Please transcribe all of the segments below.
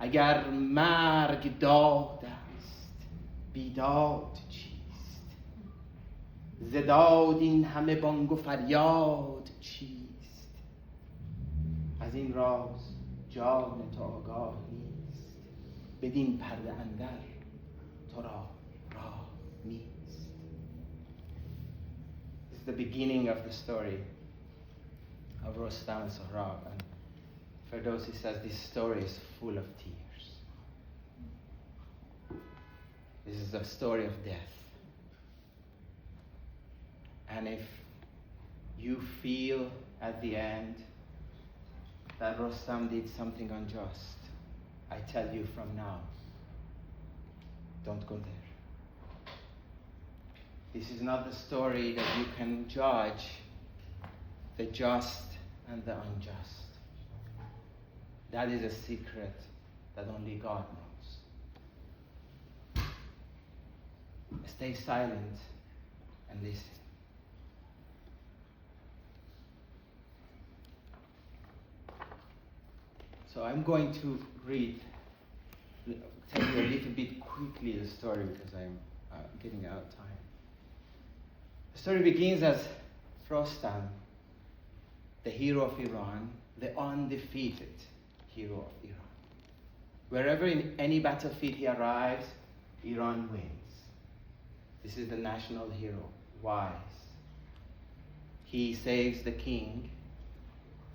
اگر مرگ داد است بیداد چیست؟ ز داد این همه بانگ و فریاد چیست؟ از این راز جان تو آگاه نیست، بدین پرده اندر تو را راه نیست. This is the beginning of the story of Rostam and Sohrab, and Ferdowsi says this story is full of tears. This is a story of death. And if you feel at the end that Rostam did something unjust, I tell you from now, don't go there. This is not the story that you can judge the just and the unjust. That is a secret that only God knows. Stay silent and listen. So I'm going to tell you a little bit quickly the story because I'm getting out of time. The story begins as Rostam, the hero of Iran, the undefeated hero of Iran. Wherever in any battlefield he arrives, Iran wins. This is the national hero, wise. He saves the king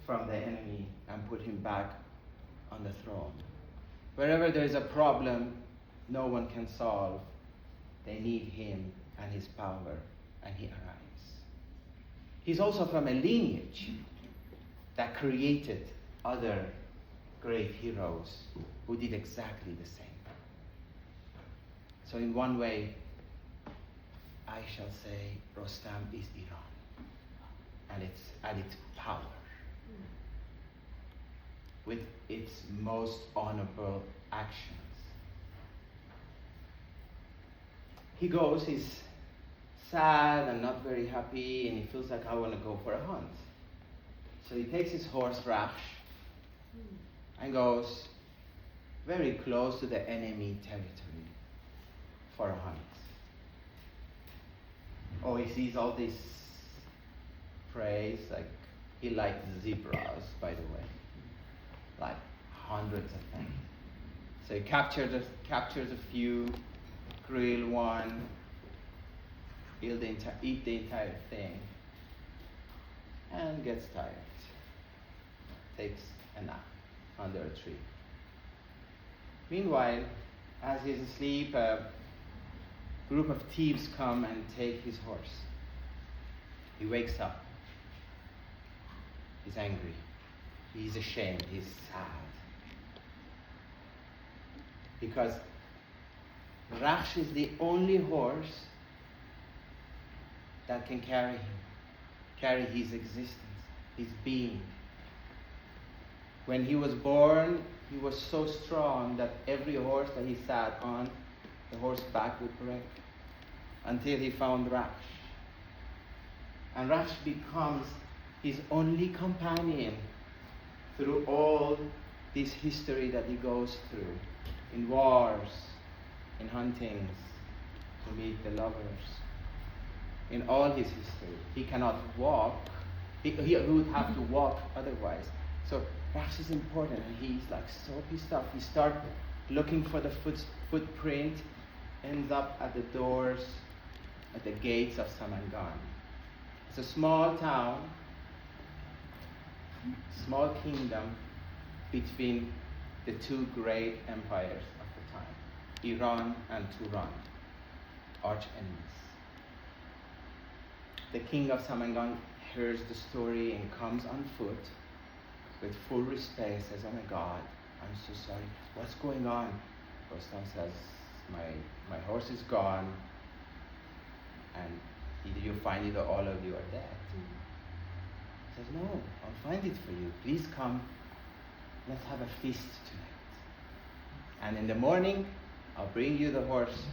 from the enemy and put him back on the throne. Wherever there is a problem no one can solve, they need him and his power, and he arrives. He's also from a lineage that created other great heroes who did exactly the same. So in one way, I shall say Rostam is Iran, and it's at its power, with its most honorable actions. He goes, he's sad and not very happy, and he feels like, I want to go for a hunt. So he takes his horse Raksh and goes very close to the enemy territory for a hunt. Oh, he sees all this praise, like he likes zebras, by the way, like hundreds of them. So he captures a few, grill one, eat the entire thing, and gets tired. Takes a nap under a tree. Meanwhile, as he's asleep, a group of thieves come and take his horse. He wakes up. He's angry. He's ashamed. He's sad. Because Raksh is the only horse that can carry him, carry his existence, his being. When he was born, he was so strong that every horse that he sat on, the horse's back would break, until he found Raksh. And Raksh becomes his only companion through all this history that he goes through, in wars, in huntings, to meet the lovers. In all his history, he cannot walk. He would have to walk otherwise. So Raksh is important, and he's like so pissed off. He starts looking for the footprint, ends up at the doors, at the gates of Samangan. It's a small town, small kingdom between the two great empires of the time, Iran and Turan, arch enemies. The king of Samangan hears the story and comes on foot with full respect, says, oh my God, I'm so sorry. What's going on? Rostam says, my horse is gone, and either you find it or all of you are dead. He says, no, I'll find it for you. Please come. Let's have a feast tonight. And in the morning, I'll bring you the horse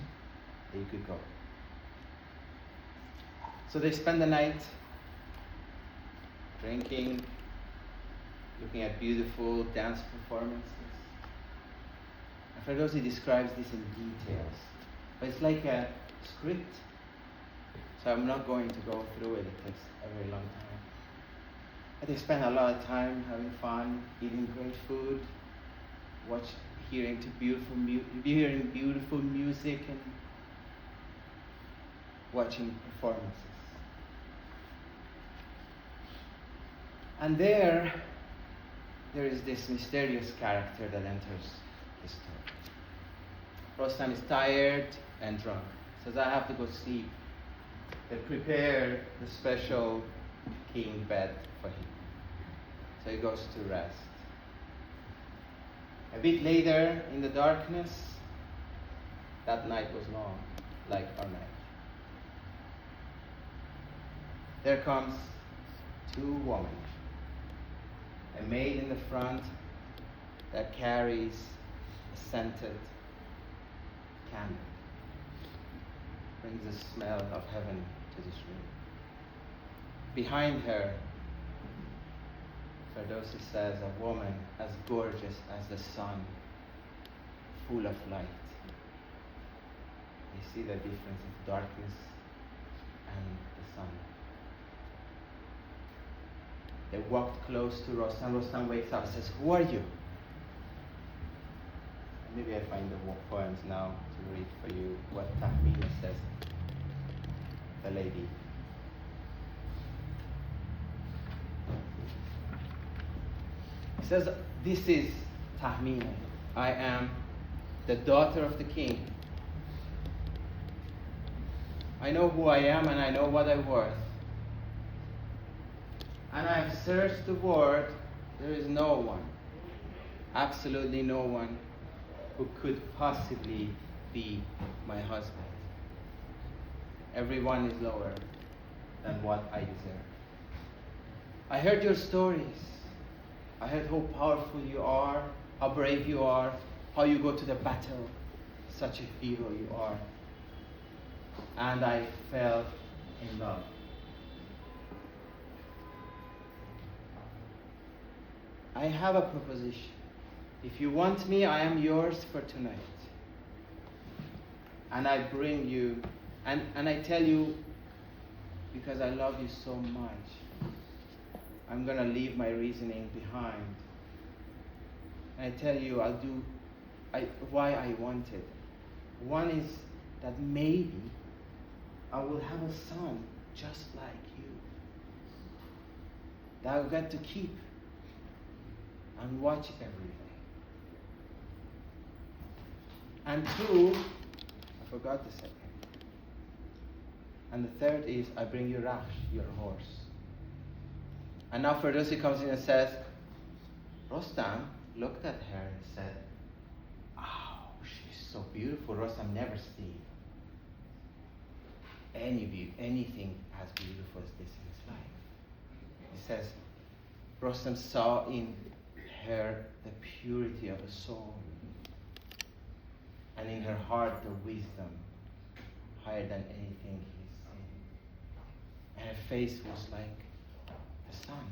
that you could go. So they spend the night drinking, looking at beautiful dance performances. Ferdowsi describes this in details, but it's like a script. So I'm not going to go through it. It takes a very long time. But they spend a lot of time having fun, eating great food, hearing beautiful music, and watching performances. And there is this mysterious character that enters the story. Rostam is tired and drunk. Says, I have to go sleep. They prepare the special king bed for him. So he goes to rest. A bit later, in the darkness, that night was long, like our night. There comes two women. A maid in the front that carries a scented candle. Brings the smell of heaven to this room. Behind her, Ferdowsi says, a woman as gorgeous as the sun, full of light. You see the difference of darkness and the sun. They walked close to Rostam. Rostam wakes up and says, who are you? Maybe I find the poems now to read for you what Tahmina says, the lady. He says, this is Tahmina. I am the daughter of the king. I know who I am and I know what I'm worth. And I've searched the world. There is no one, absolutely no one, who could possibly be my husband. Everyone is lower than what I deserve. I heard your stories. I heard how powerful you are, how brave you are, how you go to the battle. Such a hero you are. And I fell in love. I have a proposition. If you want me, I am yours for tonight. And I bring you, and I tell you, because I love you so much, I'm going to leave my reasoning behind. And I tell you, I'll do why I want it. One is that maybe I will have a son just like you, that I'll get to keep and watch every day. And two, I forgot the second. And the third is, I bring you Rash, your horse. And now Ferdowsi comes in and says, Rostam looked at her and said, oh, she's so beautiful. Rostam never seen anything as beautiful as this in his life. He says, Rostam saw in her the purity of a soul, and in her heart the wisdom higher than anything he's seen. And her face was like the sun.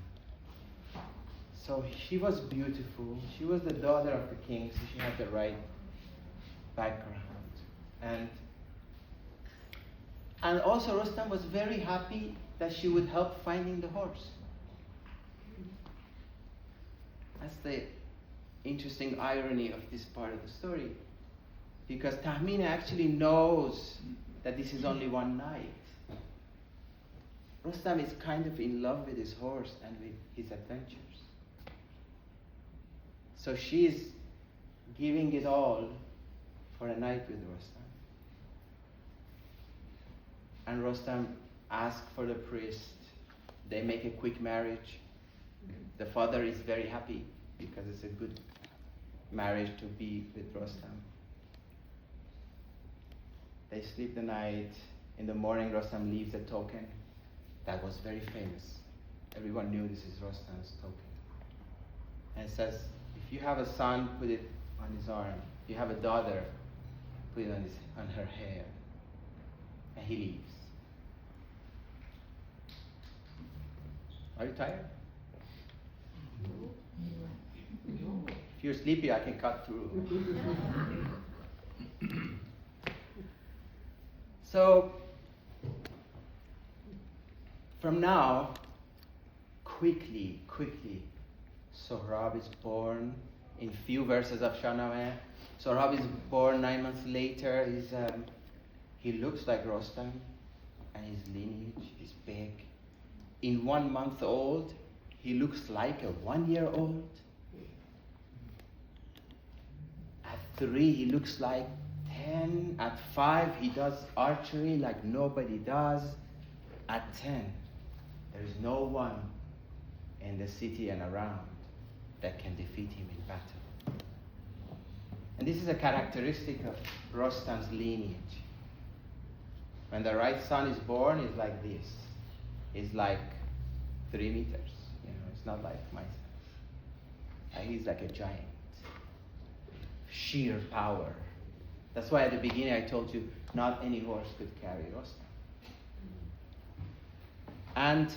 So she was beautiful. She was the daughter of the king, so she had the right background. And also Rostam was very happy that she would help finding the horse. That's the interesting irony of this part of the story. Because Tahmina actually knows that this is only one night. Rostam is kind of in love with his horse and with his adventures. So she is giving it all for a night with Rostam. And Rostam asks for the priest. They make a quick marriage. The father is very happy because it's a good marriage to be with Rostam. They sleep the night. In the morning, Rostam leaves a token that was very famous. Everyone knew this is Rostam's token. And it says, if you have a son, put it on his arm. If you have a daughter, put it on her hair. And he leaves. Are you tired? If you're sleepy, I can cut through. So, from now, quickly, Sohrab is born in few verses of Shahnameh. Sohrab is born 9 months later. He looks like Rostam, and his lineage is big. In 1 month old, he looks like a 1-year-old. At 3, he looks like 10. At 5, he does archery like nobody does. At 10, there is no one in the city and around that can defeat him in battle. And this is a characteristic of Rostam's lineage. When the right son is born, he's like this. He's like 3 meters. It's not like my size. He's like a giant. Sheer power. That's why at the beginning I told you not any horse could carry Rostam. And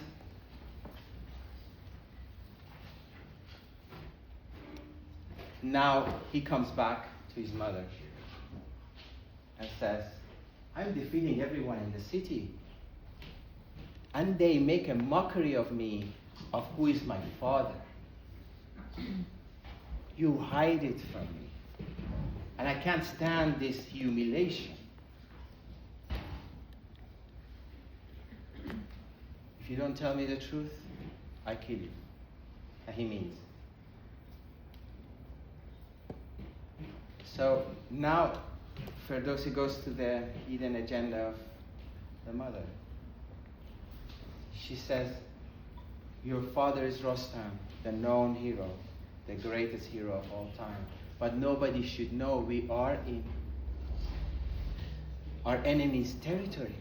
now he comes back to his mother and says, I'm defeating everyone in the city. And they make a mockery of me, of who is my father. You hide it from me. And I can't stand this humiliation. If you don't tell me the truth, I kill you. And he means. So now Ferdowsi goes to the hidden agenda of the mother. She says, your father is Rostam, the known hero, the greatest hero of all time. But nobody should know we are in our enemy's territory.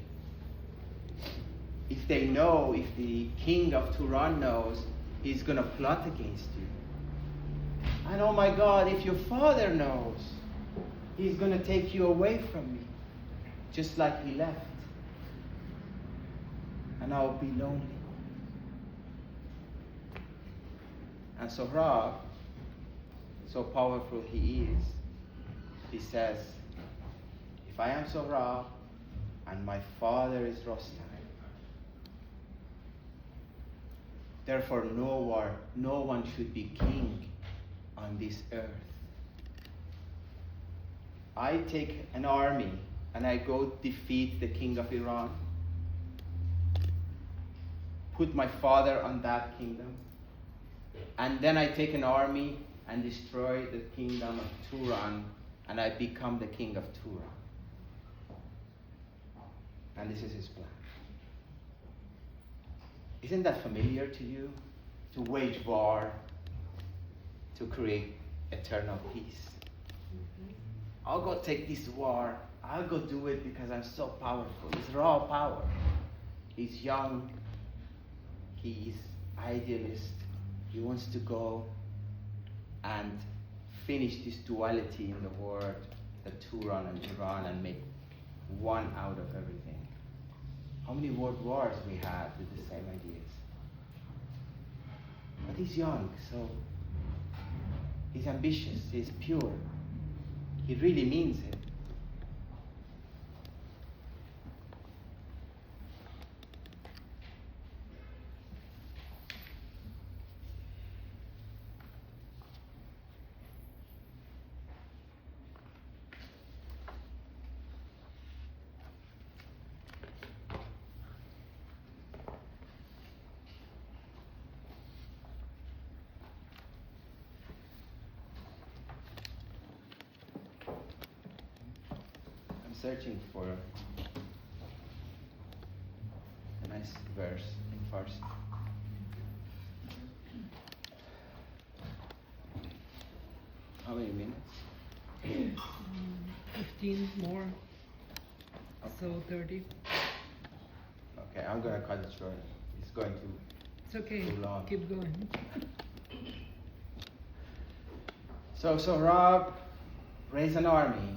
If they know, if the king of Turan knows, he's going to plot against you. And oh my God, if your father knows, he's going to take you away from me, just like he left. And I'll be lonely. And Sohrab, so powerful he is, he says, if I am Sohrab and my father is Rostam, therefore no one should be king on this earth. I take an army and I go defeat the king of Iran, put my father on that kingdom, and then I take an army and destroy the kingdom of Turan, and I become the king of Turan. And this is his plan. Isn't that familiar to you? To wage war, to create eternal peace. I'll go take this war. I'll go do it because I'm so powerful. It's raw power. He's young. He's idealist. He wants to go and finish this duality in the world, the Turan and Iran, and make one out of everything. How many world wars we had with the same ideas? But he's young, so he's ambitious, he's pure. He really means it. Searching for a nice verse in Farsi. How many minutes? 15 more. Okay. So 30. Okay, I'm gonna cut it short. It's going to. It's okay. Too long. Keep going. So Sohrab raised an army.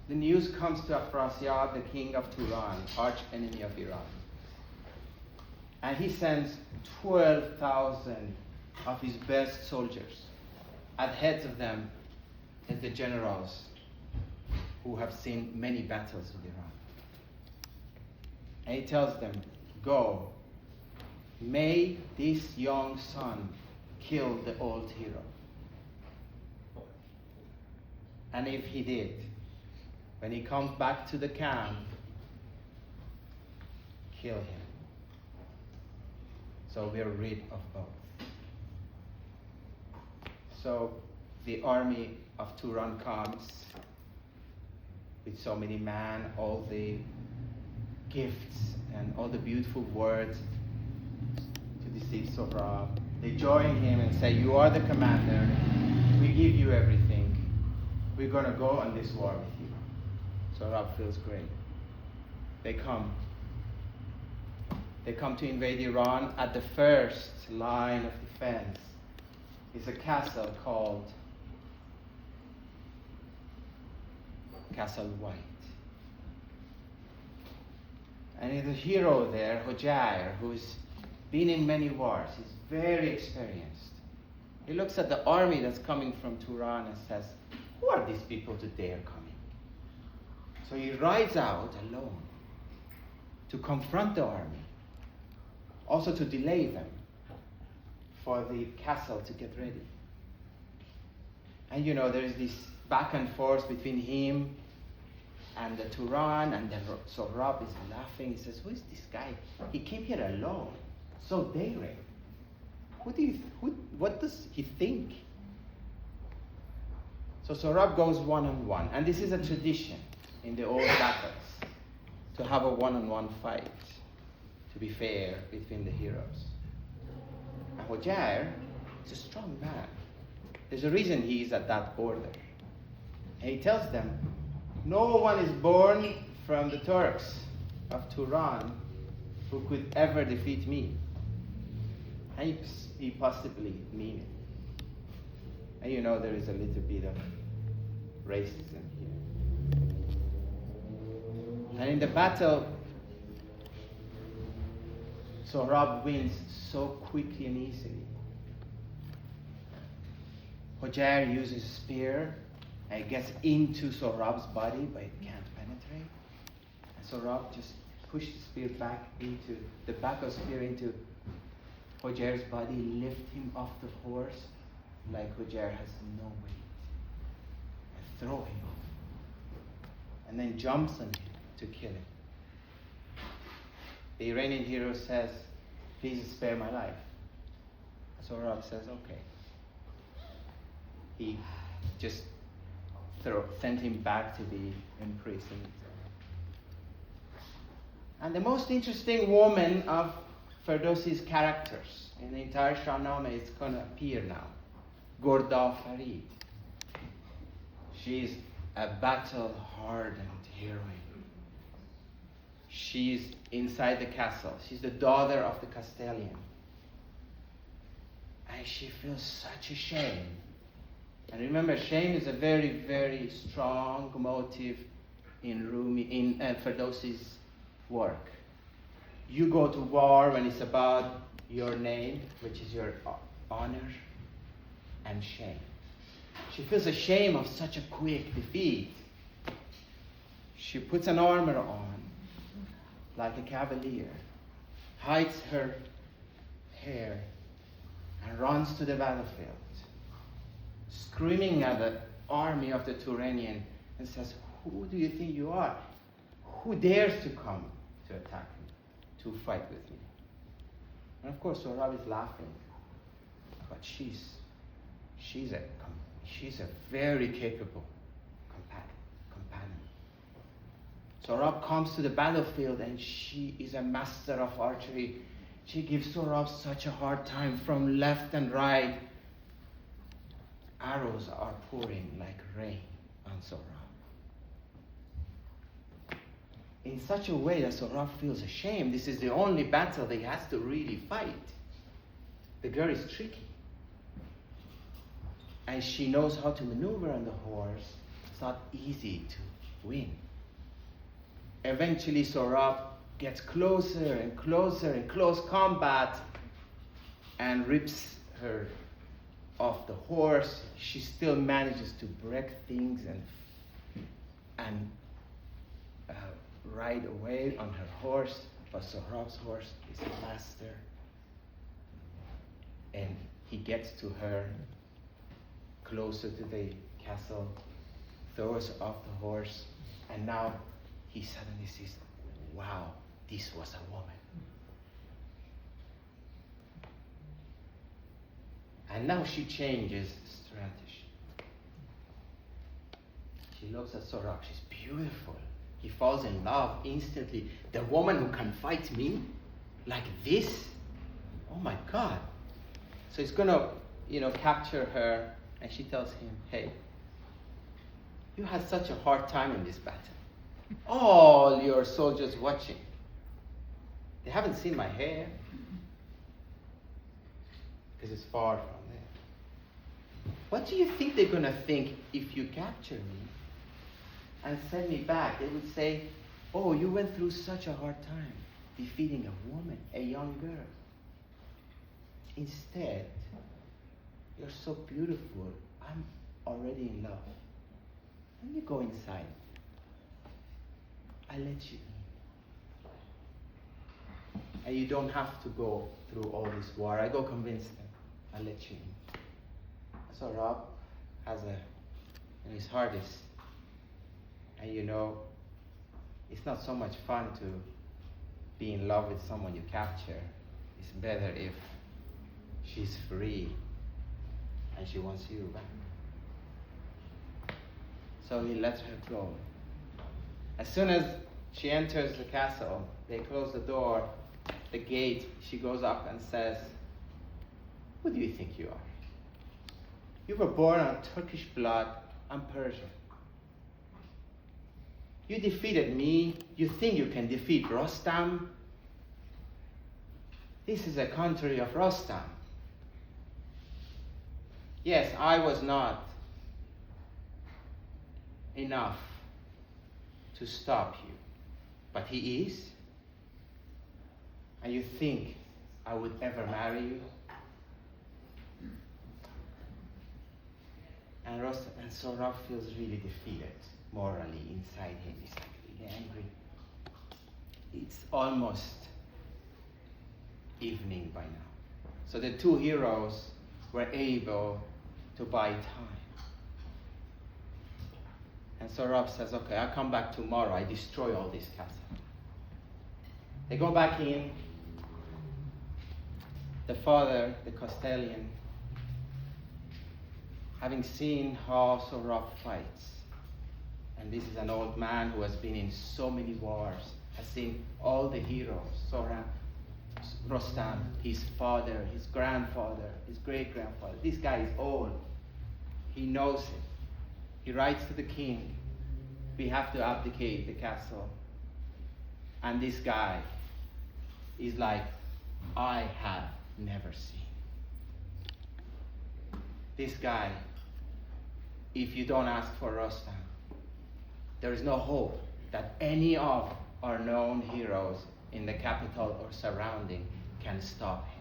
The news comes to Afrasiab, the king of Turan, arch enemy of Iran. And he sends 12,000 of his best soldiers. At heads of them is the generals who have seen many battles with Iran. And he tells them, go, may this young son kill the old hero. And if he did, when he comes back to the camp, kill him. So we're rid of both. So the army of Turan comes with so many men, all the gifts and all the beautiful words to deceive Sohrab. They join him and say, you are the commander, we give you everything, we're going to go on this war with you. Sohrab feels great. They come to invade Iran. At the first line of defense is a castle called Castle White. And there's a hero there, Hojair, who's been in many wars. He's very experienced. He looks at the army that's coming from Turan and says, who are these people to dare coming? So he rides out alone to confront the army, also to delay them for the castle to get ready. And there is this back and forth between him and the Turan, and then Sohrab is laughing. He says, who is this guy? He came here alone, so daring. What does he think? So Sohrab goes one-on-one, and this is a tradition in the old battles, to have a one-on-one fight, to be fair between the heroes. And Hojair is a strong man. There's a reason he is at that border. And he tells them, no one is born from the Turks of Turan who could ever defeat me. And he possibly mean it. And there is a little bit of racism here. And in the battle, Sohrab wins so quickly and easily. Hojair uses a spear and it gets into Sohrab's body, but it can't penetrate. And Sohrab just pushed the spear back into the back of the spear into Hojair's body, lift him off the horse like Hojair has no weight, and throw him off, and then jumps on him to kill him. The Iranian hero says, please spare my life. Sohrab says, okay. He just sent him back to be imprisoned. And the most interesting woman of Ferdowsi's characters in the entire Shahnameh is going to appear now. Gorda Farid. She's a battle-hardened heroine. She's inside the castle. She's the daughter of the Castellan. And she feels such a shame. And remember, shame is a very, very strong motive in Rumi, in Ferdowsi's work. You go to war when it's about your name, which is your honor, and shame. She feels ashamed of such a quick defeat. She puts an armor on, like a cavalier, hides her hair, and runs to the battlefield, screaming at the army of the Turanian and says, who do you think you are? Who dares to come to attack me, to fight with me? And of course, Sohrab is laughing, but she's a very capable companion. Sohrab comes to the battlefield and she is a master of archery. She gives Sohrab such a hard time from left and right. Arrows are pouring like rain on Sohrab, in such a way that Sohrab feels ashamed. This is the only battle that he has to really fight. The girl is tricky. And she knows how to maneuver on the horse. It's not easy to win. Eventually, Sohrab gets closer and closer in close combat and rips her off the horse. She still manages to break things and ride away on her horse. But Sohrab's horse is faster. And he gets to her, closer to the castle, throws off the horse, and now he suddenly sees, wow, this was a woman. And now she changes strategy. She looks at Sohrab, she's beautiful. He falls in love instantly. The woman who can fight me like this? Oh my God. So he's gonna, capture her, and she tells him, hey, you had such a hard time in this battle. All your soldiers watching. They haven't seen my hair. Because it's far from there. What do you think they're gonna think if you capture me and send me back? They would say, oh, you went through such a hard time defeating a woman, a young girl. Instead, you're so beautiful, I'm already in love. Let me go inside. I let you in. And you don't have to go through all this war. I go convince them. I let you in. So Rob has his heart is, and it's not so much fun to be in love with someone you capture. It's better if she's free and she wants you back. So he lets her go. As soon as she enters the castle, they close the door, the gate. She goes up and says, who do you think you are? You were born on Turkish blood. I'm Persian. You defeated me. You think you can defeat Rostam? This is a country of Rostam. Yes, I was not enough to stop you, but he is. And you think I would ever marry you? And Sohrab feels really defeated morally inside him. He's like really angry. It's almost evening by now. So the two heroes were able to buy time. And Sohrab says, okay, I'll come back tomorrow. I destroy all this castle. They go back in. The father, the Castellan, having seen how Sohrab fights, and this is an old man who has been in so many wars, has seen all the heroes, Sohrab, Rostam, his father, his grandfather, his great-grandfather. This guy is old. He knows it. He writes to the king, we have to abdicate the castle. And this guy is like, I have never seen. This guy, if you don't ask for Rostam, there is no hope that any of our known heroes in the capital or surrounding can stop him.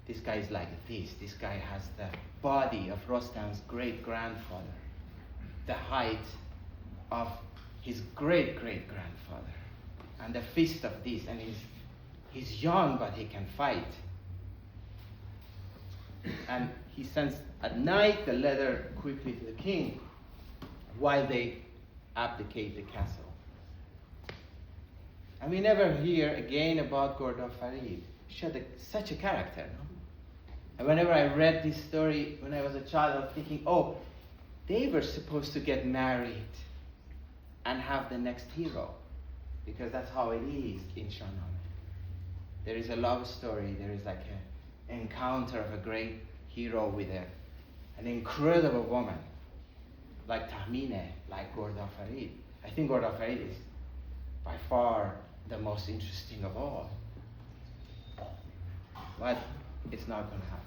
This guy is like this. This guy has the body of Rostam's great-grandfather, the height of his great-great-grandfather, and the fist of this, and he's young, but he can fight. And he sends at night the letter quickly to the king while they abdicate the castle. And we never hear again about Ghorda Farid. She had such a character, no? And whenever I read this story when I was a child, I was thinking, oh, they were supposed to get married and have the next hero. Because that's how it is in Shahnameh. There is a love story, there is like an encounter of a great hero with an incredible woman, like Tahmineh, like Ghorda Farid. I think Ghorda Farid is by far the most interesting of all. But it's not going to happen.